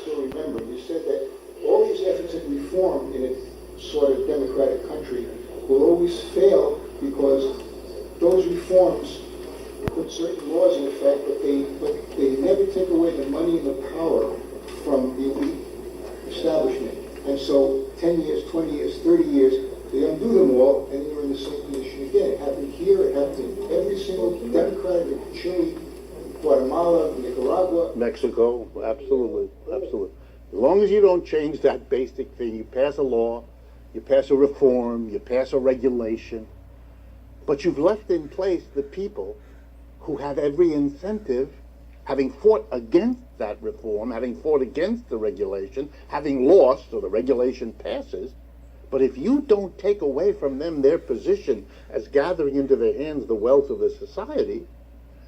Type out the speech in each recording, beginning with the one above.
still remember, you said that all these efforts at reform in a sort of democratic country will always fail because those reforms put certain laws in effect, but they never take away the money and the power from the elite establishment. And so 10 years, 20 years, 30 years, they undo them all, and you're in the same position again. It happened here, it happened in every single democratic in Chile, Guatemala, Nicaragua. Mexico, absolutely, absolutely. As long as you don't change that basic thing, you pass a law, you pass a reform, you pass a regulation, but you've left in place the people who have every incentive, having fought against that reform, having fought against the regulation, having lost, so the regulation passes. But if you don't take away from them their position as gathering into their hands the wealth of the society,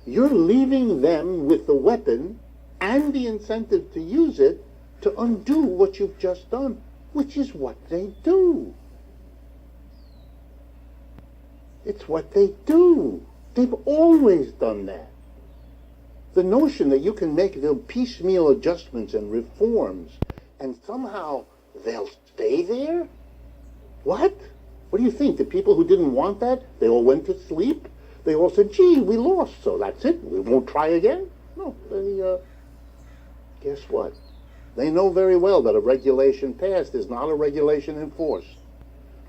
you're leaving them with the weapon and the incentive to use it to undo what you've just done, which is what they do. It's what they do. They've always done that. The notion that you can make the piecemeal adjustments and reforms and somehow they'll stay there? What? What do you think? The people who didn't want that, they all went to sleep? They all said, gee, we lost, so that's it. We won't try again? No, guess what? They know very well that a regulation passed is not a regulation enforced.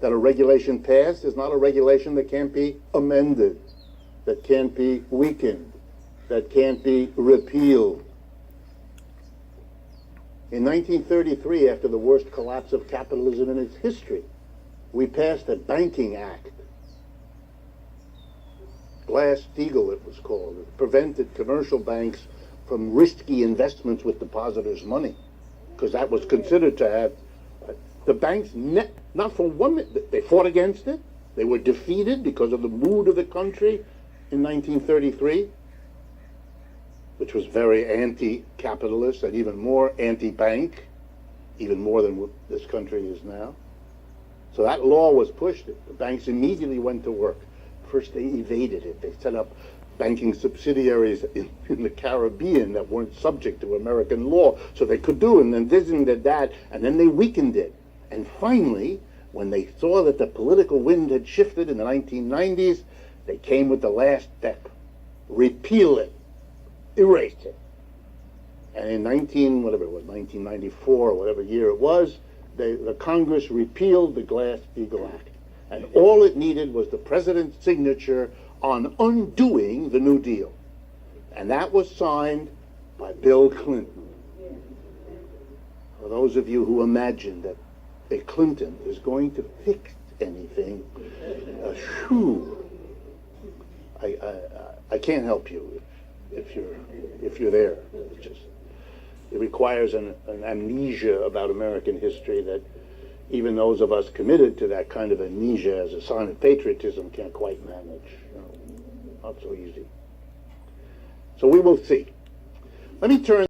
That a regulation passed is not a regulation that can't be amended, that can't be weakened, that can't be repealed. In 1933, after the worst collapse of capitalism in its history, we passed a banking act. Glass-Steagall, it was called. It prevented commercial banks from risky investments with depositors' money, because that was considered to have the banks, not for 1 minute, they fought against it. They were defeated because of the mood of the country in 1933, which was very anti-capitalist and even more anti-bank, even more than what this country is now. So that law was pushed. The banks immediately went to work. First, they evaded it. They set up banking subsidiaries in the Caribbean that weren't subject to American law, so they could do it, and then this and that, and then they weakened it. And finally, when they saw that the political wind had shifted in the 1990s, they came with the last step. Repeal it. Erase it. And in 1994, whatever year it was, the Congress repealed the Glass-Steagall Act. And all it needed was the president's signature on undoing the New Deal. And that was signed by Bill Clinton. For those of you who imagine that a Clinton is going to fix anything, I can't help you if you're there. It requires an amnesia about American history that even those of us committed to that kind of amnesia as a sign of patriotism can't quite manage. Not so easy. So we will see. Let me turn